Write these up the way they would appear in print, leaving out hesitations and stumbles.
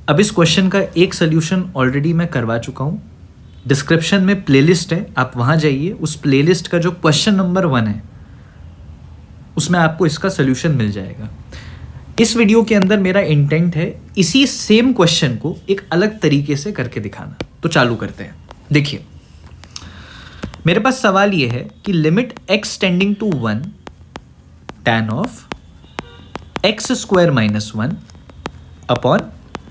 अब इस क्वेश्चन का एक सोल्यूशन ऑलरेडी मैं करवा चुका हूँ। डिस्क्रिप्शन में प्लेलिस्ट है, आप वहाँ जाइए। उस प्लेलिस्ट का जो क्वेश्चन नंबर 1 है उसमें आपको इसका सोल्यूशन मिल जाएगा। इस वीडियो के अंदर मेरा इंटेंट है इसी सेम क्वेश्चन को एक अलग तरीके से करके दिखाना। तो चालू करते हैं। देखिए, मेरे पास सवाल ये है कि limit x tending to 1 tan of x square minus 1 upon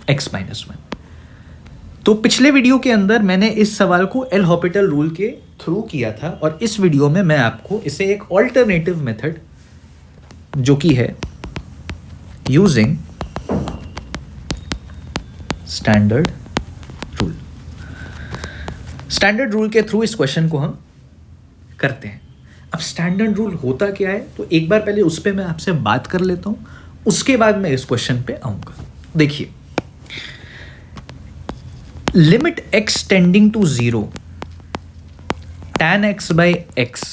x minus 1। तो पिछले वीडियो के अंदर मैंने इस सवाल को एल हॉपिटल रूल के थ्रू किया था और इस वीडियो में मैं आपको इसे एक ऑल्टरनेटिव मेथड जो कि है using standard rule, standard rule के थ्रू इस क्वेश्चन को हम करते हैं। अब स्टैंडर्ड रूल होता क्या है तो एक बार पहले उस पर मैं आपसे बात कर लेता हूं, उसके बाद मैं इस क्वेश्चन पे आऊंगा। देखिए, limit x tending to 0 tan x by x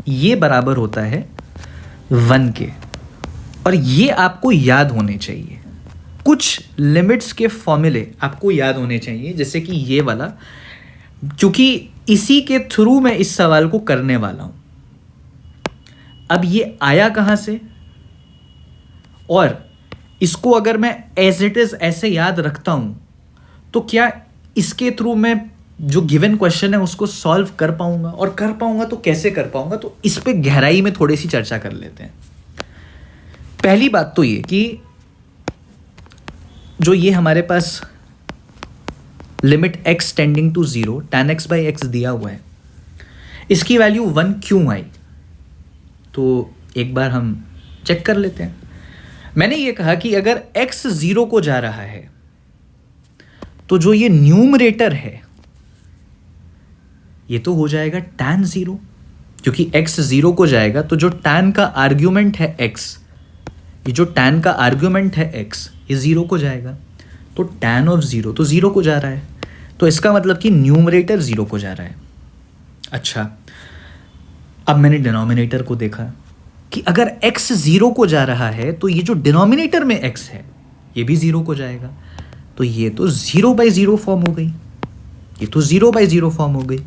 ये बराबर होता है 1 के। और ये आपको याद होने चाहिए, कुछ लिमिट्स के फॉर्मूले आपको याद होने चाहिए, जैसे कि ये वाला, क्योंकि इसी के थ्रू मैं इस सवाल को करने वाला हूं। अब ये आया कहां से, और इसको अगर मैं एज इट इज ऐसे याद रखता हूं तो क्या इसके थ्रू मैं जो गिवन क्वेश्चन है उसको सॉल्व कर पाऊंगा, और कर पाऊंगा तो कैसे कर पाऊंगा। तो इस पे गहराई में थोड़ी सी चर्चा कर लेते हैं। पहली बात तो ये कि जो ये हमारे पास limit x tending to 0 tan x by x दिया हुआ है, इसकी वैल्यू 1 क्यों आई, तो एक बार हम चेक कर लेते हैं। मैंने ये कहा कि अगर x 0 को जा रहा है तो जो ये न्यूमरेटर है ये तो हो जाएगा tan 0, क्योंकि x 0 को जाएगा तो जो tan का आर्ग्यूमेंट है x, ये जो tan का आर्ग्यूमेंट है x, ये 0 को जाएगा। तो tan ऑफ 0 तो 0 को जा रहा है, तो इसका मतलब कि न्यूमरेटर 0 को जा रहा है। अच्छा, अब मैंने डिनोमिनेटर को देखा कि अगर x 0 को जा रहा है तो ये जो डिनोमिनेटर में x है ये भी 0 को जाएगा। तो ये तो 0/0 फॉर्म हो गई, ये तो 0/0 फॉर्म हो गई,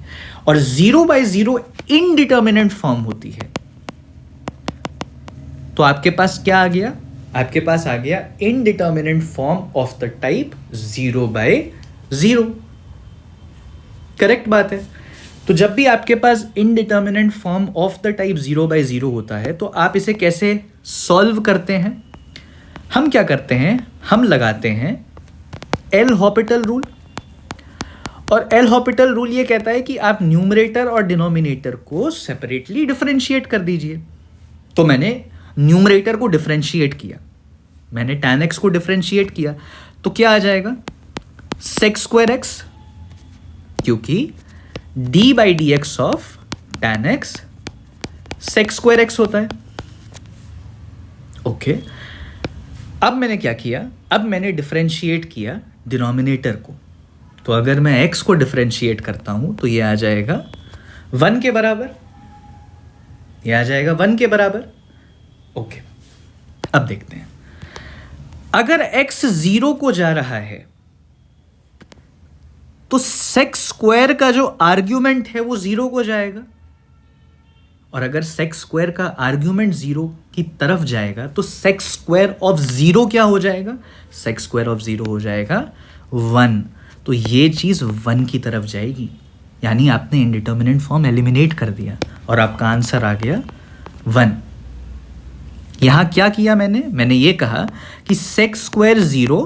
और 0/0 इनडिटर्मिनेंट फॉर्म होती है। तो आपके पास क्या आ गया, आपके पास आ गया indeterminate form of the type 0/0। Correct बात है। तो जब भी आपके पास indeterminate form of the type 0/0 होता है तो आप इसे कैसे सॉल्व करते हैं। हम क्या करते हैं, हम लगाते हैं एल हॉपिटल रूल। और एल हॉपिटल रूल ये कहता है कि आप न्यूमरेटर और डिनोमिनेटर को सेपरेटली डिफरेंशिएट कर दीजिए। तो मैंने न्यूमरेटर को डिफरेंशिएट किया, मैंने tan x को डिफरेंशिएट किया, तो क्या आ जाएगा sec स्क्वायर x, क्योंकि d by D x of tan x sec square x होता है। ओके, अब मैंने क्या किया, अब मैंने डिफरेंशिएट किया डिनोमिनेटर को। तो अगर मैं x को डिफरेंशिएट करता हूं तो ये आ जाएगा 1 के बराबर, ये आ जाएगा 1 के बराबर। ओके, अब देखते हैं, अगर x 0 को जा रहा है तो sec स्क्वायर का जो आर्ग्यूमेंट है वो 0 को जाएगा, और अगर sec स्क्वायर का आर्ग्यूमेंट 0 की तरफ जाएगा तो sec स्क्वायर ऑफ 0 क्या हो जाएगा, sec स्क्वायर ऑफ 0 हो जाएगा 1। तो ये चीज़ 1 की तरफ जाएगी, यानी आपने इनडिटर्मिनेंट फॉर्म एलिमिनेट कर दिया और आपका आंसर आ गया 1। यहाँ क्या किया मैंने ये कहा कि sec स्क्वायर 0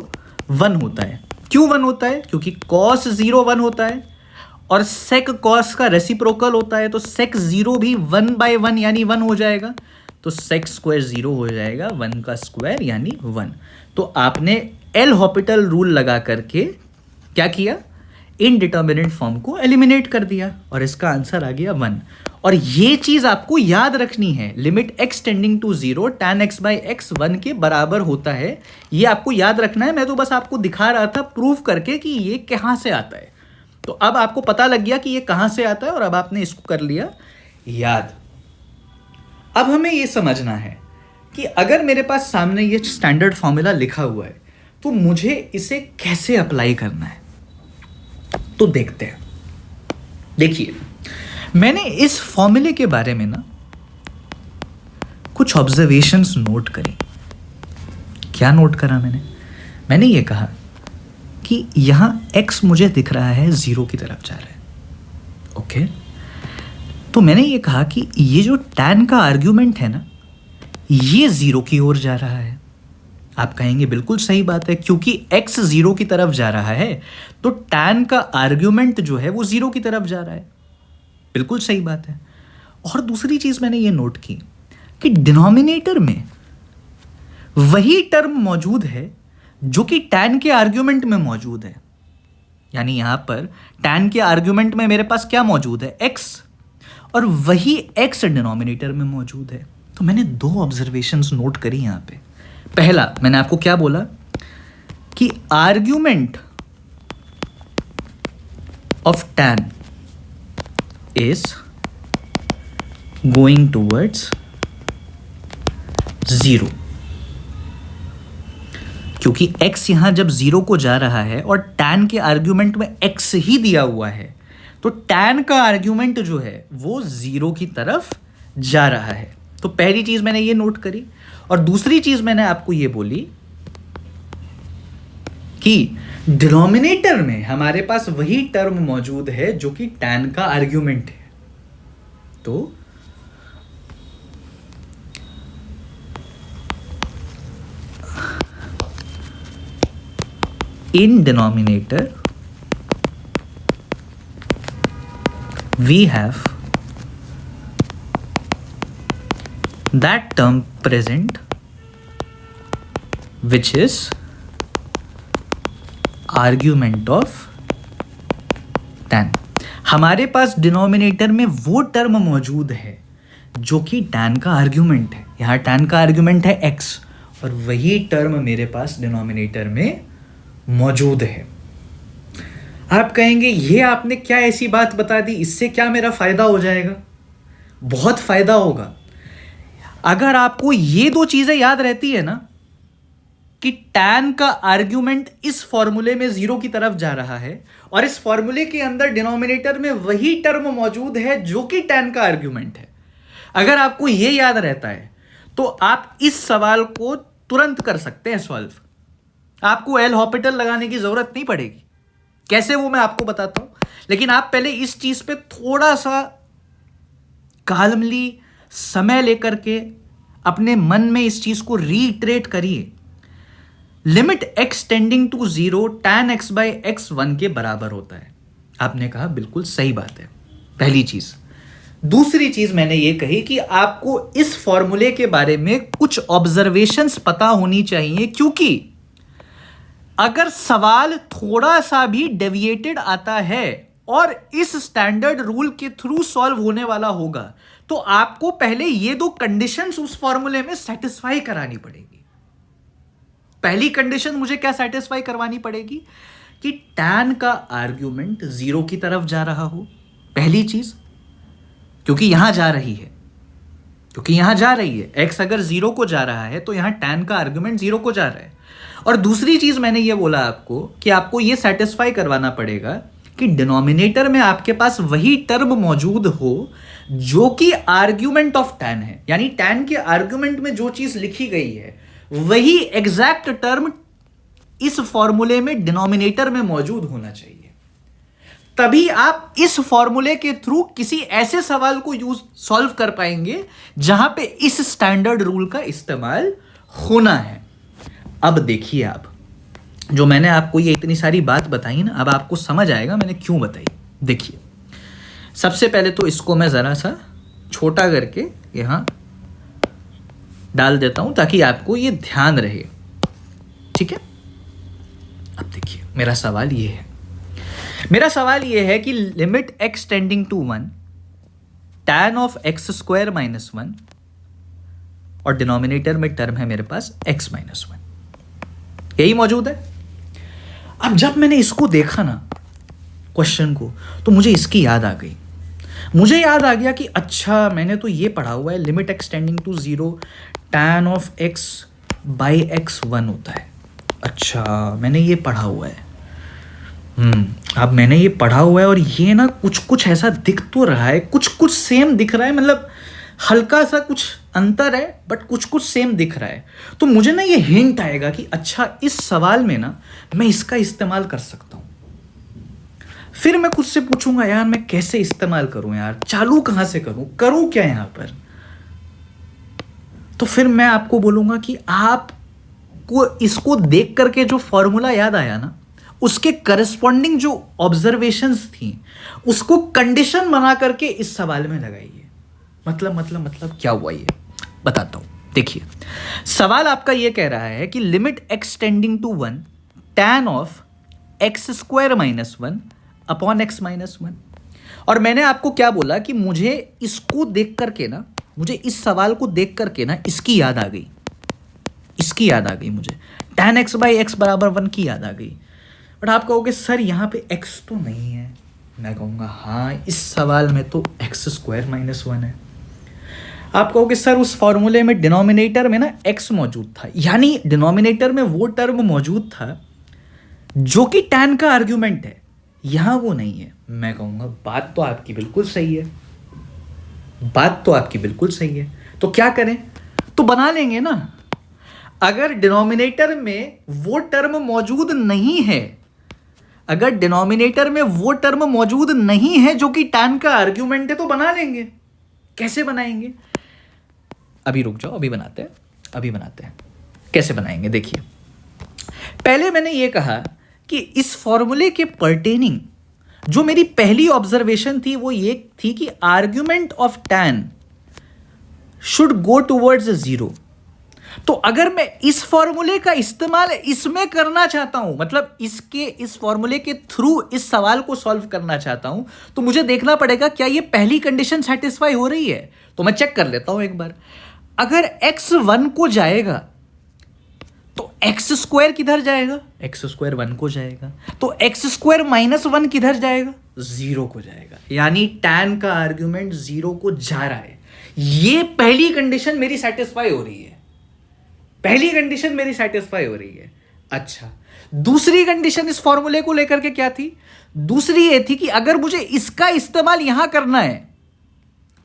1 होता है। क्यों 1 होता है, क्योंकि cos 0 1 होता है और sec cos का रेसिप्रोकल होता है, तो sec 0 भी 1/1 यानी 1 हो जाएगा। तो sec स्क्वायर 0 हो जाएगा 1 का स्क्वायर यानी 1। तो आपने एल हॉपिटल रूल लगा करके क्या किया, इनडिटर्मिनेंट फॉर्म को एलिमिनेट कर दिया और इसका आंसर आ गया 1। और ये चीज आपको याद रखनी है, limit x tending to 0 tan x by x 1 के बराबर होता है, ये आपको याद रखना है। मैं तो बस आपको दिखा रहा था प्रूफ करके कि ये कहां से आता है। तो अब आपको पता लग गया कि ये कहां से आता है और अब आपने इसको कर लिया याद। अब हमें ये समझना है कि अगर मेरे पास सामने ये स्टैंडर्ड फॉर्मूला लिखा हुआ है तो मुझे इसे कैसे अप्लाई करना है तो देखते हैं। देखिए, मैंने इस फॉर्मूले के बारे में ना कुछ ऑब्जर्वेशंस नोट करी। क्या नोट करा मैंने ये कहा कि यहां x मुझे दिख रहा है 0 की तरफ जा रहा है। ओके, तो मैंने ये कहा कि ये जो tan का आर्ग्यूमेंट है ना, ये 0 की ओर जा रहा है। आप कहेंगे बिल्कुल सही बात है, क्योंकि x 0 की तरफ जा रहा है तो tan का आर्ग्यूमेंट जो है वो 0 की तरफ जा रहा है। बिल्कुल सही बात है। और दूसरी चीज मैंने ये नोट की कि डिनोमिनेटर में वही टर्म मौजूद है जो कि tan के आर्ग्यूमेंट में मौजूद है। यानी यहां पर tan के आर्ग्यूमेंट में मेरे पास क्या मौजूद है, x, और वही x डिनोमिनेटर में मौजूद है। तो मैंने दो ऑब्जर्वेशंस नोट करी यहां पे। पहला, मैंने आपको क्या बोला कि argument of tan is going towards 0, क्योंकि x यहां जब 0 को जा रहा है और tan के आर्ग्यूमेंट में x ही दिया हुआ है, तो tan का आर्ग्यूमेंट जो है वो 0 की तरफ जा रहा है। तो पहली चीज मैंने ये नोट करी। और दूसरी चीज मैंने आपको ये बोली कि डिनोमिनेटर में हमारे पास वही टर्म मौजूद है जो कि tan का आर्ग्यूमेंट है। तो in denominator we have that term present which is argument of tan। हमारे पास डिनोमिनेटर में वो टर्म मौजूद है जो कि tan का आर्ग्यूमेंट है। यहाँ tan का आर्ग्यूमेंट है x और वही टर्म मेरे पास डिनोमिनेटर में मौजूद है। आप कहेंगे ये आपने क्या ऐसी बात बता दी, इससे क्या मेरा फायदा हो जाएगा? बहुत फायदा होगा। अगर आपको ये दो चीजें याद रहती है ना कि tan का आर्ग्यूमेंट इस फॉर्मूले में 0 की तरफ जा रहा है और इस फॉर्मूले के अंदर डिनोमिनेटर में वही टर्म मौजूद है जो कि tan का आर्ग्यूमेंट है, अगर आपको ये याद रहता है तो आप इस सवाल को तुरंत कर सकते हैं सॉल्व। आपको एल हॉपिटल लगाने की जरूरत नहीं पड़ेगी। कैसे, वो मैं आपको बताता हूं, लेकिन आप पहले इस चीज पे थोड़ा सा काल्मली समय लेकर के अपने मन में इस चीज को रीइटरेट करिए। Limit x tending to 0 tan x by x 1 के बराबर होता है। आपने कहा बिल्कुल सही बात है, पहली चीज। दूसरी चीज मैंने ये कही कि आपको इस फॉर्मूले के बारे में कुछ ऑब्जर्वेशंस पता होनी चाहिए, क्योंकि अगर सवाल थोड़ा सा भी डेविएटेड आता है और इस स्टैंडर्ड रूल के थ्रू सॉल्व होने वाला होगा तो आपको पहले ये दो कंडीशंस उस फॉर्मूले में सेटिस्फाई करानी पड़ेगी। पहली कंडीशन मुझे क्या सेटिस्फाई करवानी पड़ेगी कि tan का आर्ग्यूमेंट 0 की तरफ जा रहा हो, पहली चीज, क्योंकि यहां जा रही है, x अगर 0 को जा रहा है तो यहां tan का आर्ग्यूमेंट 0 को जा रहा है। और दूसरी चीज मैंने ये बोला आपको कि आपको ये सेटिस्फाई करवाना पड़ेगा कि डिनोमिनेटर में आपके पास वही टर्म मौजूद हो जो कि आर्ग्यूमेंट ऑफ tan है। यानी tan के आर्ग्यूमेंट में जो चीज लिखी गई है वही एग्जैक्ट टर्म इस फॉर्मूले में डिनोमिनेटर में मौजूद होना चाहिए। तभी आप इस फॉर्मूले के थ्रू किसी ऐसे सवाल को सॉल्व कर पाएंगे जहां पे इस स्टैंडर्ड रूल का इस्तेमाल होना है। अब देखिए, आप जो मैंने आपको ये इतनी सारी बात बताई ना, अब आपको समझ आएगा मैंने क्यों बताई। देखिए, सबसे पहले तो इसको मैं जरा सा छोटा करके यहां डाल देता हूं ताकि आपको ये ध्यान रहे, ठीक है। अब देखिए, मेरा सवाल ये है कि limit x tending to 1 tan of x square minus 1 और डिनोमिनेटर में टर्म है मेरे पास x माइनस 1, यही मौजूद है। अब जब मैंने इसको देखा ना क्वेश्चन को, तो मुझे इसकी याद आ गई। मुझे याद आ गया कि अच्छा, मैंने तो ये पढ़ा हुआ है limit x tending to 0 tan of x by x 1 होता है। अच्छा, मैंने ये पढ़ा हुआ है। अब मैंने ये पढ़ा हुआ है और ये ना कुछ कुछ ऐसा दिख तो रहा है, कुछ कुछ सेम दिख रहा है, मतलब हल्का सा कुछ अंतर है बट कुछ कुछ सेम दिख रहा है। तो मुझे ना ये हिंट आएगा कि अच्छा इस सवाल में ना मैं इसका इस्तेमाल कर सकता हूँ। फिर मैं खुद से पूछूंगा यार मैं कैसे इस्तेमाल करूं, यार चालू कहां से करूं क्या यहां पर। तो फिर मैं आपको बोलूंगा कि आपको इसको देख करके जो फॉर्मूला याद आया ना, उसके करस्पॉन्डिंग जो ऑब्जर्वेशंस थी उसको कंडीशन बना करके इस सवाल में लगाइए। मतलब क्या हुआ ये बताता हूं। देखिए, सवाल आपका ये कह रहा है कि limit x tending to 1 tan of x square minus 1 upon x minus 1। और मैंने आपको क्या बोला कि मुझे इसको देख करके ना, मुझे इस सवाल को देख करके ना इसकी याद आ गई, मुझे tan x बाई एक्स बराबर 1 की याद आ गई। बट आप कहोगे सर यहाँ पे x तो नहीं है। मैं कहूँगा हाँ, इस सवाल में तो एक्स स्क्वायर माइनस 1 है। आप कहोगे सर उस फॉर्मूले में डिनोमिनेटर में ना x मौजूद था, यानी डिनोमिनेटर में वो टर्म मौजूद था जो कि tan का आर्ग्यूमेंट है, यहां वो नहीं है। मैं कहूंगा बात तो आपकी बिल्कुल सही है, तो क्या करें, तो बना लेंगे ना। अगर डिनोमिनेटर में वो टर्म मौजूद नहीं है, जो कि tan का आर्ग्यूमेंट है, तो बना लेंगे। कैसे बनाएंगे, अभी रुक जाओ, अभी बनाते हैं कैसे बनाएंगे। देखिए, पहले मैंने ये कहा कि इस फॉर्मूले के पर्टेनिंग जो मेरी पहली ऑब्जर्वेशन थी वो ये थी कि argument of tan should go towards 0। तो अगर मैं इस फॉर्मूले का इस्तेमाल इसमें करना चाहता हूं, मतलब इस फॉर्मूले के थ्रू इस सवाल को सॉल्व करना चाहता हूं, तो मुझे देखना पड़ेगा क्या ये पहली कंडीशन सेटिस्फाई हो रही है। तो मैं चेक कर लेता हूं एक बार। अगर x 1 को जाएगा तो एक्स स्क्वायर किधर जाएगा, एक्स स्क्वायर 1 को जाएगा। तो एक्स स्क्वायर माइनस 1 किधर जाएगा, 0 को जाएगा। यानी tan का आर्ग्यूमेंट 0 को जा रहा है। ये पहली कंडीशन मेरी सेटिस्फाई हो रही है। अच्छा, दूसरी कंडीशन इस फॉर्मूले को लेकर के क्या थी, दूसरी ये थी कि अगर मुझे इसका इस्तेमाल यहां करना है,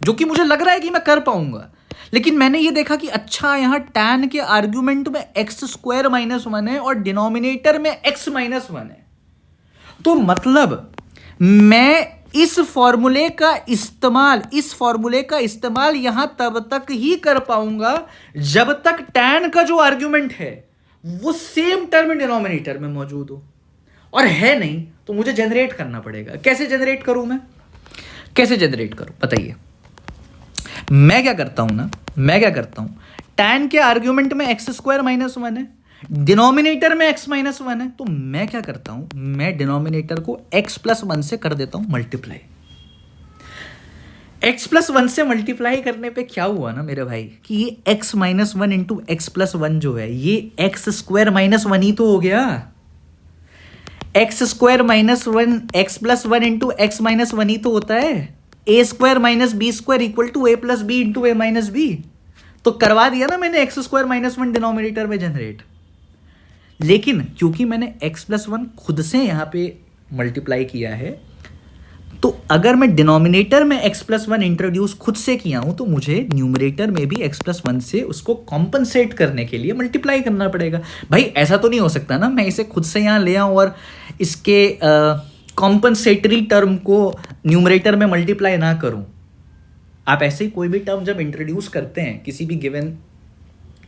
जो कि मुझे लग रहा है कि मैं कर पाऊंगा, लेकिन मैंने ये देखा कि अच्छा यहां tan के आर्ग्यूमेंट में एक्स स्क्वायर माइनस 1 है और डिनोमिनेटर में x माइनस 1 है। तो मतलब मैं इस फॉर्मूले का इस्तेमाल यहां तब तक ही कर पाऊंगा जब तक tan का जो आर्ग्यूमेंट है वो सेम टर्म डिनोमिनेटर में मौजूद हो, और है नहीं तो मुझे जनरेट करना पड़ेगा। कैसे जनरेट करूं बताइए। मैं क्या करता हूं, tan के आर्ग्यूमेंट में एक्स स्क्वायर माइनस 1 है, डिनोमिनेटर में x माइनस 1 है। तो मैं क्या करता हूं, मैं डिनोमिनेटर को x प्लस 1 से कर देता हूं मल्टीप्लाई। x प्लस 1 से मल्टीप्लाई करने पे क्या हुआ ना मेरे भाई, कि ये x minus 1 into x plus 1 जो है, ये एक्स स्क्वायर माइनस 1 ही तो हो गया। X square minus 1 x plus 1 into x minus 1 ही तो होता है। A square minus b square equal to a plus b into a minus b. तो करवा दिया ना मैंने एक्स स्क्वायर माइनस 1 डिनोमिनेटर में जनरेट। लेकिन क्योंकि मैंने x प्लस 1 खुद से यहां पे मल्टीप्लाई किया है, तो अगर मैं डिनोमिनेटर में x प्लस 1 इंट्रोड्यूस खुद से किया हूं, तो मुझे न्यूमरेटर में भी x प्लस 1 से उसको कॉम्पनसेट करने के लिए मल्टीप्लाई करना पड़ेगा। भाई ऐसा तो नहीं हो सकता ना मैं इसे खुद से यहां ले आऊं और इसके कॉम्पनसेटरी टर्म को न्यूमरेटर में मल्टीप्लाई ना करूं। आप ऐसे ही कोई भी टर्म जब इंट्रोड्यूस करते हैं किसी भी गिवन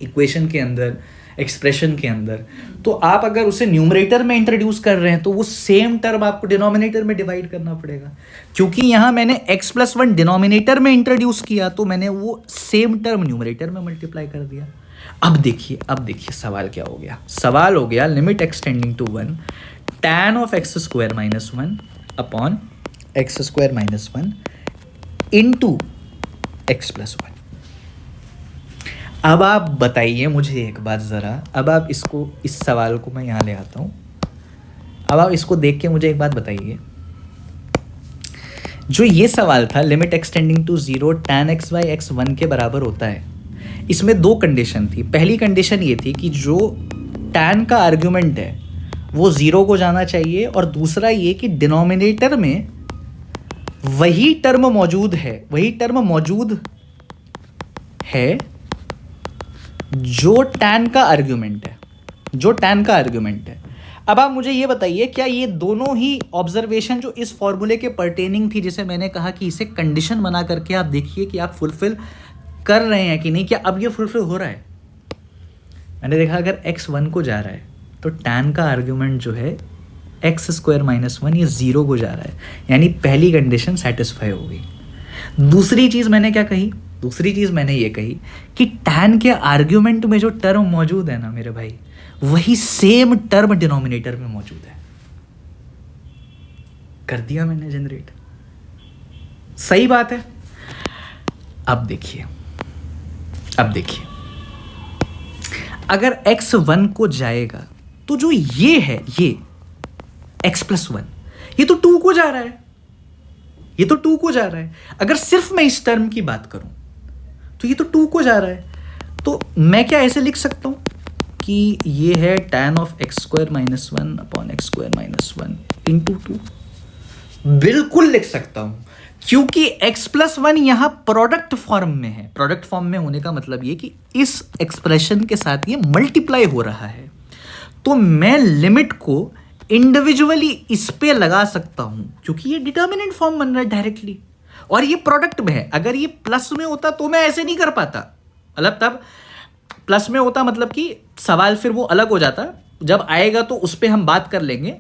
इक्वेशन के अंदर, एक्सप्रेशन के अंदर, तो आप अगर उसे न्यूमरेटर में इंट्रोड्यूस कर रहे हैं तो वो सेम टर्म आपको डिनोमिनेटर में डिवाइड करना पड़ेगा। क्योंकि यहां मैंने x प्लस 1 डिनोमिनेटर में इंट्रोड्यूस किया, तो मैंने वो सेम टर्म न्यूमरेटर में मल्टीप्लाई कर दिया। अब देखिए सवाल क्या हो गया। सवाल हो गया limit x tending to 1 tan of x square minus 1 upon x square minus 1 into x plus 1। अब आप बताइए मुझे एक बात ज़रा, अब आप इसको, इस सवाल को मैं यहाँ ले आता हूँ। अब आप इसको देख के मुझे एक बात बताइए, जो ये सवाल था limit x tending to 0 tan x by x 1 के बराबर होता है, इसमें दो कंडीशन थी। पहली कंडीशन ये थी कि जो tan का आर्ग्यूमेंट है वो 0 को जाना चाहिए, और दूसरा ये कि डिनोमिनेटर में वही टर्म मौजूद है जो tan का आर्ग्यूमेंट है। अब आप मुझे ये बताइए, क्या ये दोनों ही ऑब्जर्वेशन जो इस फॉर्मूले के पर्टेनिंग थी, जिसे मैंने कहा कि इसे कंडीशन बना करके आप देखिए कि आप फुलफिल कर रहे हैं कि नहीं, क्या अब ये फुलफिल हो रहा है? मैंने देखा अगर x 1 को जा रहा है तो tan का आर्ग्यूमेंट जो है x स्क्वायर माइनस 1 ये 0 को जा रहा है, यानी पहली कंडीशन सेटिस्फाई हो गई। दूसरी चीज़ मैंने ये कही कि tan के आर्ग्यूमेंट में जो टर्म मौजूद है ना मेरे भाई, वही सेम टर्म डिनोमिनेटर में मौजूद है। कर दिया मैंने जनरेट, सही बात है। अब देखिए अगर x 1 को जाएगा तो जो ये है, ये x प्लस 1, ये तो 2 को जा रहा है। अगर सिर्फ मैं इस टर्म की बात करूं तो ये तो 2 को जा रहा है। तो मैं क्या ऐसे लिख सकता हूं कि ये है tan of x square minus 1 upon x square minus 1 into 2? बिल्कुल लिख सकता हूं, क्योंकि x प्लस 1 यहां प्रोडक्ट फॉर्म में है। प्रोडक्ट फॉर्म में होने का मतलब ये कि इस एक्सप्रेशन के साथ ये मल्टीप्लाई हो रहा है, तो मैं लिमिट को इंडिविजुअली इस पे लगा सकता हूं, क्योंकि ये डिटर्मिनेंट फॉर्म बन रहा है डायरेक्टली, और ये प्रोडक्ट में है। अगर ये प्लस में होता तो मैं ऐसे नहीं कर पाता, मतलब तब प्लस में होता मतलब कि सवाल फिर वो अलग हो जाता। जब आएगा तो उस पर हम बात कर लेंगे,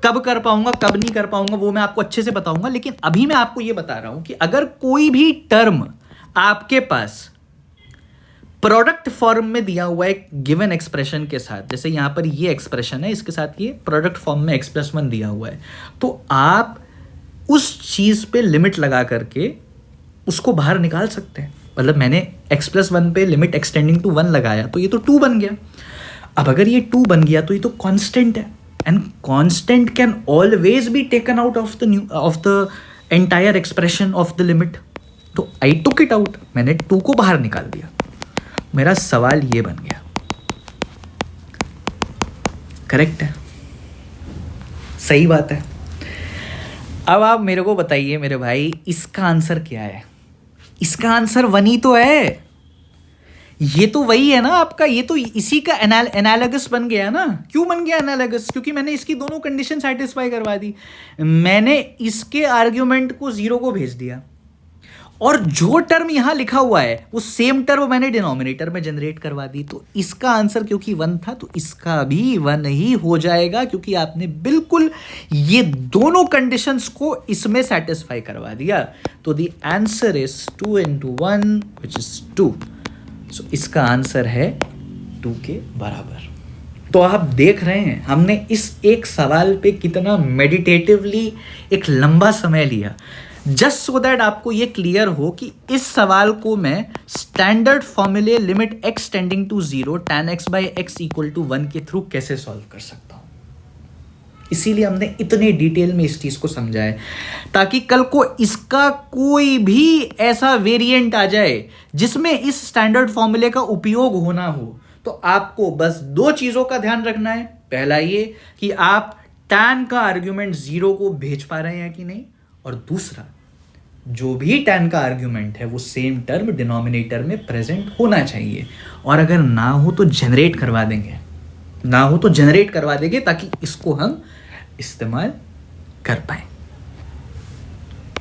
कब कर पाऊंगा कब नहीं कर पाऊंगा वो मैं आपको अच्छे से बताऊंगा। लेकिन अभी मैं आपको ये बता रहा हूं कि अगर कोई भी टर्म आपके पास प्रोडक्ट फॉर्म में दिया हुआ है गिवन एक्सप्रेशन के साथ, जैसे यहां पर ये एक्सप्रेशन है, इसके साथ ये प्रोडक्ट फॉर्म में x प्लस 1 दिया हुआ है, तो आप उस चीज पे लिमिट लगा करके उसको बाहर निकाल सकते हैं। मतलब मैंने x प्लस 1 पे लिमिट एक्सटेंडिंग टू 1 लगाया तो ये तो 2 बन गया। अब अगर ये 2 बन गया तो ये तो कांस्टेंट है, and constant can always be taken out of the entire expression of the limit. तो आई टुक इट आउट, मैंने 2 को बाहर निकाल दिया। मेरा सवाल ये बन गया, करेक्ट है, सही बात है। अब आप मेरे को बताइए मेरे भाई, इसका आंसर क्या है? इसका आंसर 1 ही तो है। ये तो वही है ना आपका, ये तो इसी का एनालॉगस बन गया ना। क्यों बन गया एनालॉगस? क्योंकि मैंने इसकी दोनों कंडीशन सेटिस्फाई करवा दी। मैंने इसके आर्ग्यूमेंट को 0 को भेज दिया, और जो टर्म यहां लिखा हुआ है वो सेम टर्म मैंने डिनोमिनेटर में जनरेट करवा दी। तो इसका आंसर क्योंकि 1 था तो इसका भी 1 ही हो जाएगा, क्योंकि आपने बिल्कुल ये दोनों कंडीशंस को इसमें सेटिस्फाई करवा दिया। तो the answer is 2 into 1 which is 2। सो इसका आंसर है 2 के बराबर। तो आप देख रहे हैं हमने इस एक सवाल पे कितना मेडिटेटिवली एक लंबा समय लिया, जस्ट सो दैट आपको ये क्लियर हो कि इस सवाल को मैं स्टैंडर्ड फॉर्मूले limit x tending to 0 tan x by x equal to 1 के थ्रू कैसे सॉल्व कर सकता हूं। इसीलिए हमने इतने डिटेल में इस चीज को समझा है, ताकि कल को इसका कोई भी ऐसा वेरिएंट आ जाए जिसमें इस स्टैंडर्ड फॉर्मूले का उपयोग होना हो, तो आपको बस 2 चीजों का ध्यान रखना है। पहला ये कि आप tan का आर्ग्यूमेंट 0 को भेज पा रहे हैं कि नहीं, और दूसरा जो भी tan का आर्ग्यूमेंट है वो सेम टर्म डिनोमिनेटर में प्रेजेंट होना चाहिए, और अगर ना हो तो जनरेट करवा देंगे, ताकि इसको हम इस्तेमाल कर पाएं।